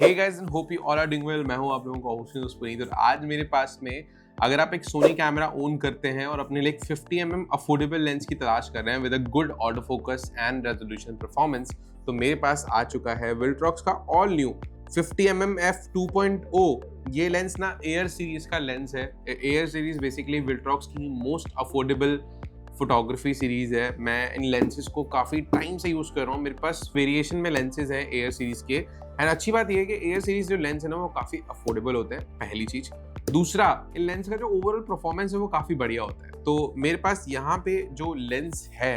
Hey guys and hope you all are doing well. मैं हूं आप लोगों का होस्ट पुनीत और आज मेरे पास में अगर आप एक सोनी कैमरा ओन करते हैं और अपने लिए एक 50 mm अफोर्डेबल लेंस की तलाश कर रहे हैं with a good auto focus and resolution performance, तो मेरे पास आ चुका है विल्ट्रॉक्स का ऑल न्यू 50 mm f2.0। ये लेंस ना एयर सीरीज का लेंस है। एयर सीरीज बेसिकली विल्ट्रॉक्स की मोस्ट अफोर्डेबल फोटोग्राफी सीरीज है। मैं इन लेंसेज को काफ़ी टाइम से यूज़ कर रहा हूँ। मेरे पास वेरिएशन में लेंसेज हैं एयर सीरीज के। एंड अच्छी बात यह है कि एयर सीरीज जो लेंस है ना वो काफ़ी अफोर्डेबल होते हैं, पहली चीज़। दूसरा, इन लेंस का जो ओवरऑल परफॉर्मेंस है वो काफ़ी बढ़िया होता है। तो मेरे पास यहाँ पे जो लेंस है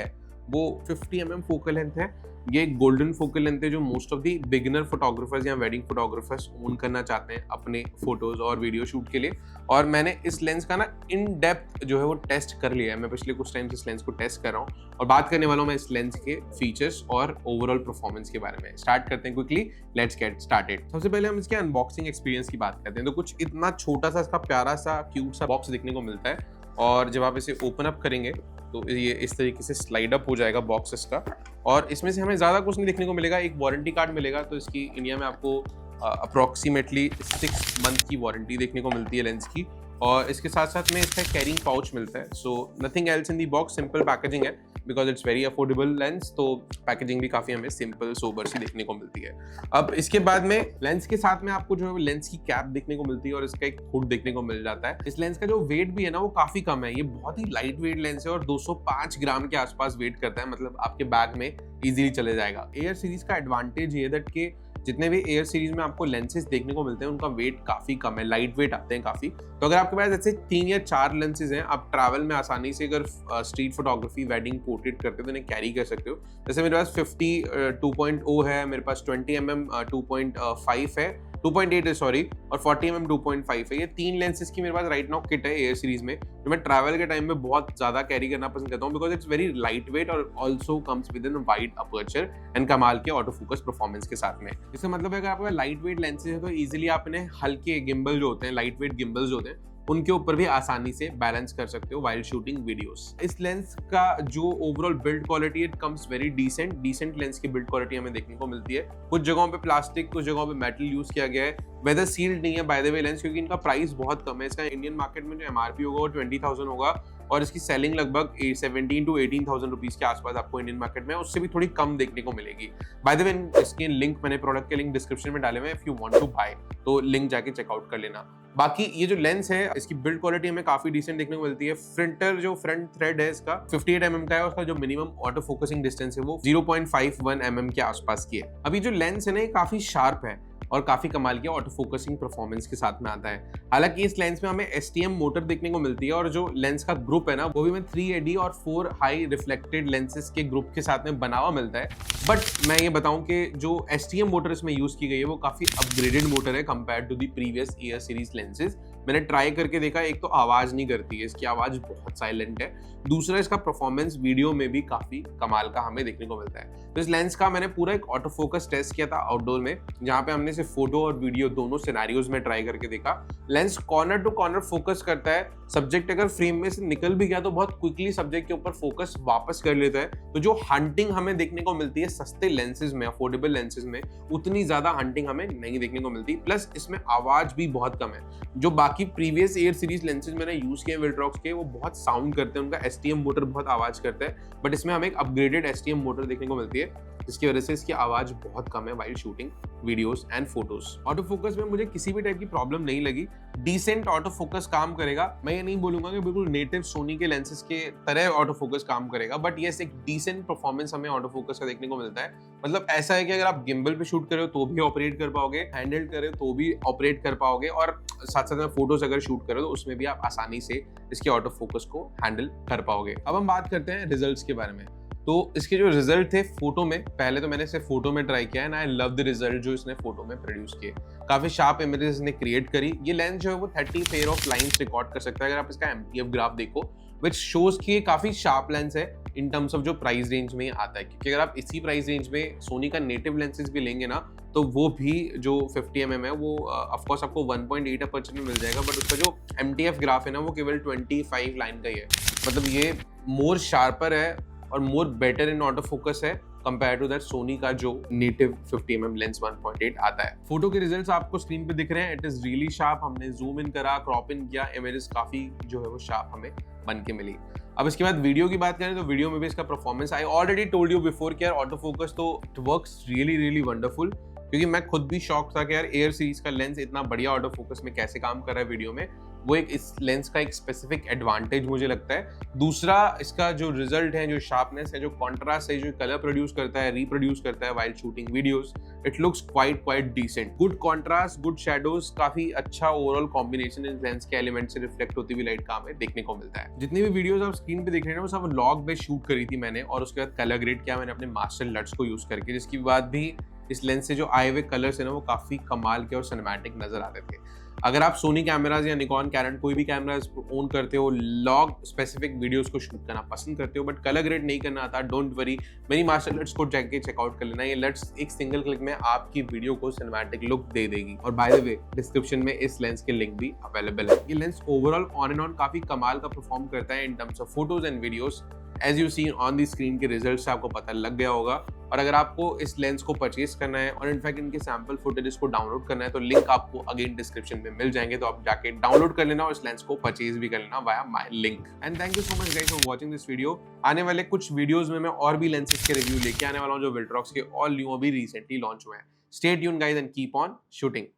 वो 50 mm फोकल लेंथ है। ये एक गोल्डन फोकल लेंथ है जो most of the beginner photographers या वेडिंग फोटोग्राफर्स ओन करना चाहते हैं अपने फोटोज और वीडियो शूट के लिए। और मैंने इस लेंस का ना इन डेप्थ जो है वो टेस्ट कर लिया है। मैं पिछले कुछ टाइम से इस लेंस को टेस्ट कर रहा हूँ और बात करने वाला हूँ मैं इस लेंस के फीचर्स और ओवरऑल परफॉर्मेंस के बारे में। स्टार्ट करते हैं क्विकली, लेट्स गेट स्टार्टेड। सबसे पहले हम इसके अनबॉक्सिंग एक्सपीरियंस की बात करते हैं। तो कुछ इतना छोटा सा इसका प्यारा सा क्यूट सा बॉक्स देखने को मिलता है और जब आप इसे ओपन अप करेंगे तो ये इस तरीके से स्लाइड अप हो जाएगा बॉक्स इसका। और इसमें से हमें ज़्यादा कुछ नहीं देखने को मिलेगा। एक वारंटी कार्ड मिलेगा, तो इसकी इंडिया में आपको अप्रॉक्सीमेटली 6 मंथ की वारंटी देखने को मिलती है लेंस की। और इसके साथ साथ में इसका कैरिंग पाउच मिलता है। So nothing else in the box, simple packaging है because it's very affordable lens. तो पैकेजिंग भी काफ़ी हमें सिंपल सोबर सी देखने को मिलती है। अब इसके बाद में लेंस के साथ में आपको जो है लेंस की कैप देखने को मिलती है और इसका एक हुड देखने को मिल जाता है। इस लेंस का जो वेट भी है ना वो काफ़ी कम है। ये बहुत ही लाइट वेट लेंस है और 205 ग्राम के आसपास वेट करता है, मतलब आपके बैग में इजीली चले जाएगा। एयर सीरीज का एडवांटेज ये दैट के जितने भी एयर सीरीज में आपको लेंसेज देखने को मिलते हैं उनका वेट काफ़ी कम है, लाइट वेट आते हैं काफ़ी। तो अगर आपके पास जैसे 3 या 4 लेंसेज हैं, आप ट्रैवल में आसानी से अगर स्ट्रीट फोटोग्राफी, वेडिंग, पोर्ट्रेट करते हो तो इन्हें कैरी कर सकते हो। जैसे मेरे पास 50 2.0 है, मेरे पास 20 mm 2.5 है, 2.8 है सॉरी, और 40 mm 2.5 है। ये 3 लेंसेज की मेरे पास राइट नाउ किट है एयर सीरीज में, जो मैं ट्रैवल के टाइम में बहुत ज़्यादा कैरी करना पसंद करता हूँ because it's very light weight और also comes with in wide aperture and कमाल के ऑटो फोकस परफॉर्मेंस के साथ में। इसका मतलब है अगर आपके पास लाइट वेट लेंसेज है तो ईजिली आप इन्हें हल्के गिम्बल जो होते हैं, लाइट वेट गिम्बल्स जो होते हैं, उनके ऊपर भी आसानी से बैलेंस कर सकते हो वाइल शूटिंग वीडियोस। इस लेंस का जो overall build quality, it comes very decent lens की बिल्ड क्वालिटी हमें देखने को मिलती है। कुछ जगहों पे प्लास्टिक, कुछ जगहों पे मेटल यूज किया गया है। वेदर सील्ड नहीं है बाय द वे लेंस, क्योंकि इनका प्राइस बहुत कम है। इसका इंडियन मार्केट में जो एमआरपी होगा वो 20,000 होगा और इसकी सेलिंग लगभग 17 to 18,000 रुपीज के आसपास आपको इंडियन मार्केट में उससे भी थोड़ी कम देखने को मिलेगी। बाय द वे इसके लिंक, मैंने प्रोडक्ट के लिंक डिस्क्रिप्शन में डाले हुए हैं, if you want to buy तो लिंक जाके चेकआउट कर लेना। बाकी ये जो लेंस है इसकी बिल्ड क्वालिटी हमें काफी डिसेंट देखने को मिलती है। फ्रंट थ्रेड है इसका 58 mm का है, उसका जो मिनिमम ऑटो फोकसिंग डिस्टेंस है वो 0.51 mm के आसपास की है। अभी जो लेंस है ना ये काफी शार्प है और काफी कमाल की ऑटो फोकसिंग परफॉर्मेंस के साथ में आता है। हालांकि इस लेंस में हमें STM मोटर देखने को मिलती है और जो लेंस का ग्रुप है ना वो भी हमें 3AD और 4 हाई रिफ्लेक्टेड लेंसेज के ग्रुप के साथ में बना हुआ मिलता है। बट मैं ये बताऊं कि जो STM मोटर इसमें यूज की गई है वो काफी अपग्रेडेड मोटर है compare to the previous air series lenses. मैंने ट्राई करके देखा, एक तो आवाज नहीं करती है, इसकी आवाज बहुत साइलेंट है। दूसरा, इसका परफॉर्मेंस वीडियो में भी काफी कमाल का हमें देखने को मिलता है। तो इस लेंस का मैंने पूरा एक ऑटो फोकस टेस्ट किया था आउटडोर में, जहां पे हमने सिर्फ फोटो और वीडियो दोनों सिनेरियोज में ट्राई करके देखा। Lens corner to corner focus करता है। सब्जेक्ट अगर फ्रेम में से निकल भी गया तो बहुत क्विकली सब्जेक्ट के ऊपर फोकस वापस कर लेता है। तो जो हंटिंग हमें देखने को मिलती है सस्ते लेंसेज में, अफोर्डेबल लेंसेज में, उतनी ज्यादा हंटिंग हमें नहीं देखने को मिलती। प्लस इसमें आवाज भी बहुत कम है। जो बाकी प्रीवियस एयर सीरीज लेंसेज मैंने यूज किए विल्ट्रॉक्स के, वो बहुत साउंड करते हैं, उनका STM मोटर बहुत आवाज करता है। बट इसमें हमें एक अपग्रेडेड STM मोटर देखने को मिलती है जिसकी वजह से इसकी आवाज बहुत कम है while shooting videos and photos. Auto focus में मुझे किसी भी टाइप की प्रॉब्लम नहीं लगी। डिसेंट ऑटो फोकस काम करेगा। मैं ये नहीं बोलूंगा कि बिल्कुल नेटिव सोनी के लेंसेज के तरह ऑटो फोकस काम करेगा, बट यस एक डिसेंट परफॉर्मेंस हमें ऑटो फोकस का देखने को मिलता है। मतलब ऐसा है कि अगर आप गिम्बल पे शूट कर रहे हो तो भी ऑपरेट कर पाओगे, हैंडल कर रहे हो तो भी ऑपरेट कर पाओगे, और साथ साथ में फोटोज अगर शूट कर रहे हो तो उसमें भी आप आसानी से इसके ऑटो फोकस को हैंडल कर पाओगे। अब हम बात करते हैं रिजल्ट्स के बारे में। तो इसके जो रिजल्ट थे फोटो में, पहले तो मैंने इसे फोटो में ट्राई किया है ना, आई लव द रिजल्ट जो इसने फोटो में प्रोड्यूस किए। काफी शार्प इमेजेस इसने क्रिएट करी। ये लेंस जो है वो 30 पेयर ऑफ लाइंस रिकॉर्ड कर सकता है अगर आप इसका MTF ग्राफ देखो, विच शोज कि ये काफी शार्प लेंस है इन टर्म्स ऑफ जो प्राइस रेंज में आता है। क्योंकि अगर आप इसी प्राइस रेंज में सोनी का नेटिव लेंसेज भी लेंगे ना तो वो भी जो 50 mm है वो ऑफकोर्स आपको 1.8 अपर्चर में मिल जाएगा, बट उसका जो MTF ग्राफ है ना वो केवल 25 लाइन का ही है। मतलब ये मोर शार्पर है और more better in auto focus है कंपेयर टू दैट सोनी का जो नेटिव 50mm लेंस 1.8 आता है। फोटो के रिजल्ट्स आपको स्क्रीन पे दिख रहे हैं, इट इज रियली शार्प। हमने जूम इन करा, क्रॉप इन किया, इमेजेस काफी जो है वो शार्प हमें बन के मिली। अब इसके बाद वीडियो की बात करें तो वीडियो में भी इसका performance, I already told you before कि यार ऑटो फोकस तो it works really really wonderful, क्योंकि मैं खुद भी शॉक था कि यार एयर सीरीज का लेंस इतना बढ़िया ऑटो फोकस में कैसे काम कर रहा है वीडियो में। वो एक इस लेंस का एक स्पेसिफिक एडवांटेज मुझे लगता है। दूसरा, इसका जो रिजल्ट है, जो शार्पनेस है, जो कॉन्ट्रास्ट है, जो कलर प्रोड्यूस करता है, रिप्रोड्यूस करता है while shooting videos, it looks quite decent. Good contrast, good shadows, काफी अच्छा ओवरऑल कॉम्बिनेशन इस लेंस के एलिमेंट से रिफ्लेक्ट होती हुई लाइट का हमें देखने को मिलता है। जितनी भी वीडियोस आप स्क्रीन पे देख रहे हैं वो सब लॉग में शूट करी थी मैंने, और उसके बाद कलर ग्रेड किया मैंने अपने मास्टर लट्स को यूज करके, जिसकी बाद भी इस लेंस से जो आए हुए कलर्स है ना वो काफी कमाल के और सिनेमैटिक नजर आ रहे थे। अगर आप सोनी कैमराज या निकॉन, कैनन कोई भी कैमराज ओन करते हो, लॉग स्पेसिफिक वीडियोस को शूट करना पसंद करते हो बट कलर ग्रेड नहीं करना आता, डोंट वरी, मेरी मास्टर लट्स को जाके चेकआउट कर लेना। ये लट्स एक सिंगल क्लिक में आपकी वीडियो को सिनेमैटिक लुक दे देगी। और बाय द वे, डिस्क्रिप्शन में इस लेंस के लिंक भी अवेलेबल है। ये lens overall on and on काफी कमाल का परफॉर्म करता है in terms of photos and videos. As you see on the screen के रिजल्ट से आपको पता लग गया होगा। और अगर आपको इस लेंस को परचेज करना है और इनफैक्ट इनके सैंपल फुटेजेस को डाउनलोड करना है तो लिंक आपको अगेन डिस्क्रिप्शन में मिल जाएंगे, तो आप जाके डाउनलोड कर लेना और इस लेंस को परचेज भी कर लेना via my link. And thank you so much guys for watching this video. आने वाले कुछ वीडियोस में मैं और भी लेंसेज के रिव्यू लेके आने वाला हूँ जो विल्ट्रॉक्स के ऑल न्यू अभी रिसेंटली लॉन्च हुए हैं। Stay tuned guys and keep on shooting.